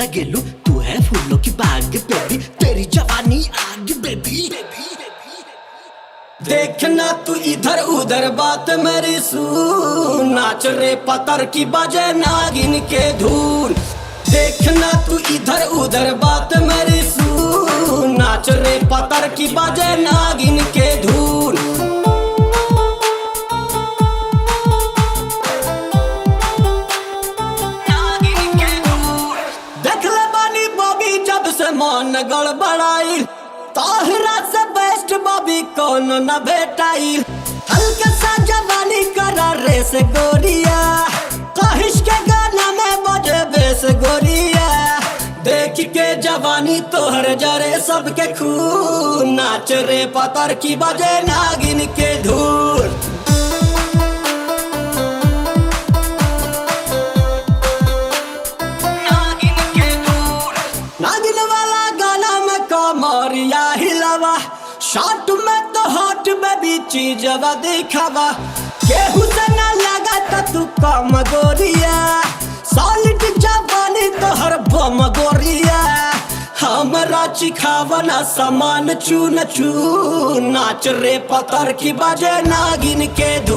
लगेलू, तू है फूलों की बाग बेबी, तेरी जवानी आग बेबी। देखना तू इधर उधर बात मेरी सुन, नाच रे पतर की बजे नागिन के धून। देखना तू इधर उधर बात मेरी सुन, नाच रे पतर की बजे नागिन के धून। देख ले बानी बॉबी जब से मन गड़बड़ाई, ताहरा से बेस्ट बॉबी कौन न भेटाई। हल्का सा जवानी करा रेस गोरिया, कहिश के गाना में बजे बेस गोरिया। देख के जवानी तोहर जरे सबके खून, नाच रे पतर की बजे नागिन के धून। नागिन वाला गाना में कमरिया हिलावा, शॉट में तो हॉट बेबी चीजवा दिखावा। केहू से ना लगा तो तू कम गोरिया, सॉलिड जवानी तोहर बम गोरिया। हमरा चिखावना सामान चून चून, नाच रे पतर की बजे नागिन के धून।